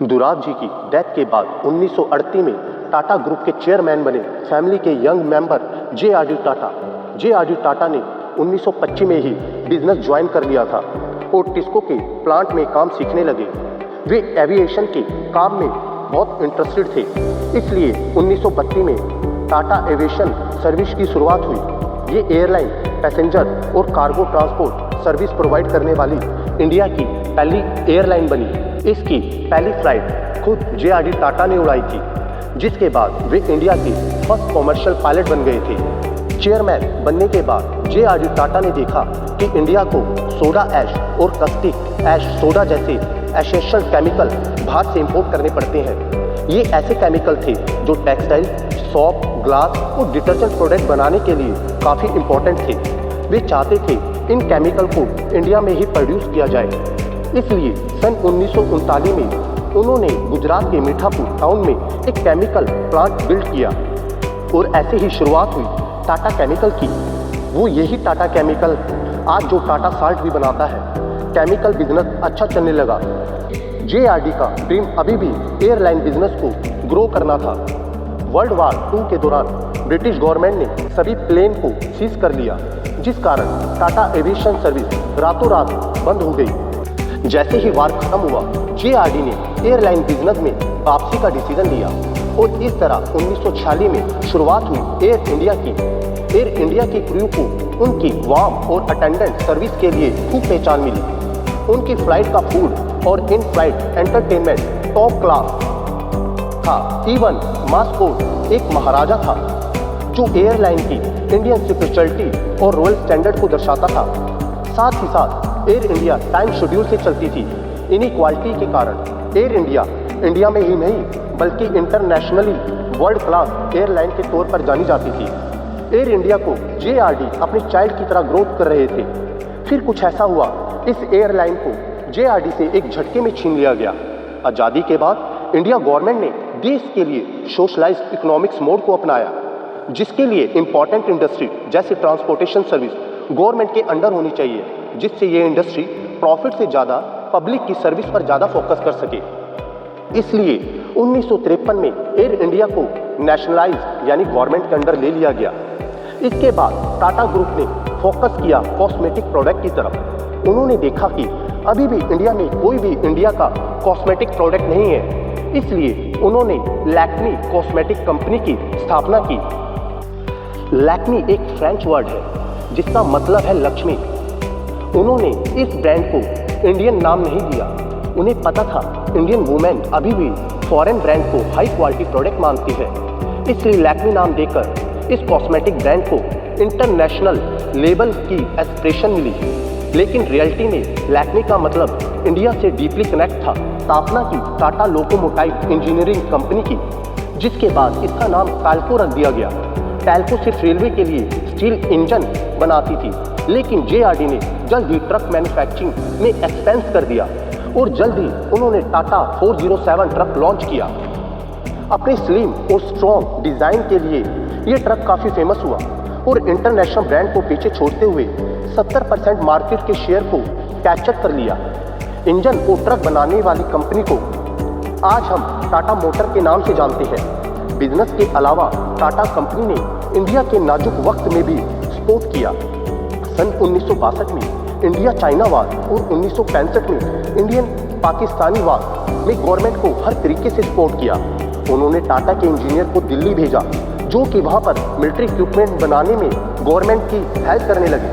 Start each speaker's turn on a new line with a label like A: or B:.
A: दुराब जी की डेथ के बाद 1938 में टाटा ग्रुप के चेयरमैन बने फैमिली के young member JRD. Tata. JRD. Tata ने 1925 में ही बिजनेस ज्वाइन कर लिया था और टिस्को के प्लांट में काम सीखने लगे। वे एविएशन के काम में बहुत इंटरेस्टेड थे, इसलिए 1932 में टाटा एविएशन सर्विस की शुरुआत हुई। ये एयरलाइन पैसेंजर और कार्गो ट्रांसपोर्ट सर्विस प्रोवाइड करने वाली इंडिया की पहली एयरलाइन बनी। इसकी पहली फ्लाइट खुद जे.आर.डी. टाटा ने उड़ाई थी, जिसके बाद वे इंडिया के फर्स्ट कॉमर्शियल पायलट बन गए थे। चेयरमैन बनने के बाद जे.आर.डी. टाटा ने देखा कि इंडिया को सोडा ऐश और कस्टिक ऐश सोडा जैसे एसेंशियल केमिकल बाहर से इंपोर्ट करने पड़ते हैं। ये ऐसे केमिकल थे जो टेक्सटाइल, सॉप, ग्लास और डिटर्जेंट प्रोडक्ट बनाने के लिए काफ़ी इंपॉर्टेंट थे। वे चाहते थे इन केमिकल को इंडिया में ही प्रोड्यूस किया जाए, इसलिए सन 1939 में उन्होंने गुजरात के मीठापुर टाउन में एक केमिकल प्लांट बिल्ड किया और ऐसे ही शुरुआत हुई टाटा केमिकल की। वो यही टाटा केमिकल आज जो टाटा साल्ट भी बनाता है। केमिकल बिजनेस अच्छा चलने लगा। जे.आर.डी. का ड्रीम अभी भी एयरलाइन बिजनेस को ग्रो करना था। वर्ल्ड वॉर 2 के दौरान ब्रिटिश गवर्नमेंट ने सभी प्लेन को सीज कर लिया, जिस कारण टाटा एविएशन सर्विस रातों रात बंद हो गई। जैसे ही वार खत्म हुआ, जे.आर.डी. ने एयरलाइन बिजनेस में वापसी का डिसीजन लिया और इस तरह 1946 में शुरुआत हुई एयर इंडिया की। एयर इंडिया की क्रू को उनकी वार्म और अटेंडेंट सर्विस के लिए खूब पहचान मिली। उनकी फ्लाइट का फूड और in flight entertainment top class था। इवन मास्कोट एक महाराजा था जो एयरलाइन की इंडियन स्पिरिचुअलिटी और रॉयल स्टैंडर्ड को दर्शाता था। साथ ही साथ एयर इंडिया टाइम शेड्यूल से चलती थी। इन्हीं क्वालिटी के कारण एयर इंडिया में ही नहीं बल्कि इंटरनेशनली वर्ल्ड क्लास एयरलाइन के तौर पर जानी जाती थी। एयर इंडिया को जे.आर.डी. अपनी चाइल्ड की तरह ग्रोथ कर रहे थे। फिर कुछ ऐसा हुआ, इस एयरलाइन को जे.आर.डी. से एक झटके में छीन लिया गया। आज़ादी के बाद इंडिया गवर्नमेंट ने देश के लिए सोशलाइज्ड इकोनॉमिक्स मोड को अपनाया, जिसके लिए इंपॉर्टेंट इंडस्ट्री जैसे ट्रांसपोर्टेशन सर्विस गवर्नमेंट के अंडर होनी चाहिए, जिससे ये इंडस्ट्री प्रॉफिट से ज़्यादा पब्लिक की सर्विस पर ज़्यादा फोकस कर सके। इसलिए 1953 में एयर इंडिया को नेशनलाइज यानी गवर्नमेंट के अंडर ले लिया गया। इसके बाद टाटा ग्रुप ने फोकस किया कॉस्मेटिक प्रोडक्ट की तरफ। उन्होंने देखा कि अभी भी इंडिया में कोई भी इंडिया का कॉस्मेटिक प्रोडक्ट नहीं है, इसलिए उन्होंने लैक्मी कॉस्मेटिक कंपनी की स्थापना की। लैक्मी एक फ्रेंच वर्ड है जिसका मतलब है लक्ष्मी। उन्होंने इस ब्रांड को इंडियन नाम नहीं दिया। उन्हें पता था इंडियन वुमेन अभी भी फॉरेन ब्रांड को हाई क्वालिटी प्रोडक्ट मानती है, इसलिए लैक्मी नाम देकर इस कॉस्मेटिक ब्रांड को इंटरनेशनल लेवल की एस्पिरेशन मिली। लेकिन रियलिटी में लैक्मी का मतलब इंडिया से डीपली कनेक्ट था। स्थापना की टाटा लोकोमोटिव इंजीनियरिंग कंपनी की, जिसके बाद इसका नाम टैल्को रख दिया गया। टैल्को सिर्फ रेलवे के लिए स्टील इंजन बनाती थी, लेकिन जे.आर.डी. ने जल्द ही ट्रक मैन्युफैक्चरिंग में एक्सपेंस कर दिया और जल्द ही उन्होंने टाटा 407 ट्रक लॉन्च किया। अपने स्लिम और स्ट्रॉन्ग डिज़ाइन के लिए ये ट्रक काफ़ी फेमस हुआ और इंटरनेशनल ब्रांड को पीछे छोड़ते हुए 70% मार्केट के शेयर को कैप्चर कर लिया। इंजन और ट्रक बनाने वाली कंपनी को आज हम टाटा मोटर के नाम से जानते हैं। बिजनेस के अलावा टाटा कंपनी ने इंडिया के नाजुक वक्त में भी सपोर्ट किया। सन 1962 में इंडिया चाइना वार और 1965 में इंडियन पाकिस्तानी वार में गवर्नमेंट को हर तरीके से सपोर्ट किया। उन्होंने टाटा के इंजीनियर को दिल्ली भेजा, जो कि वहाँ पर मिलिट्री इक्विपमेंट बनाने में गवर्नमेंट की हेल्प करने लगे।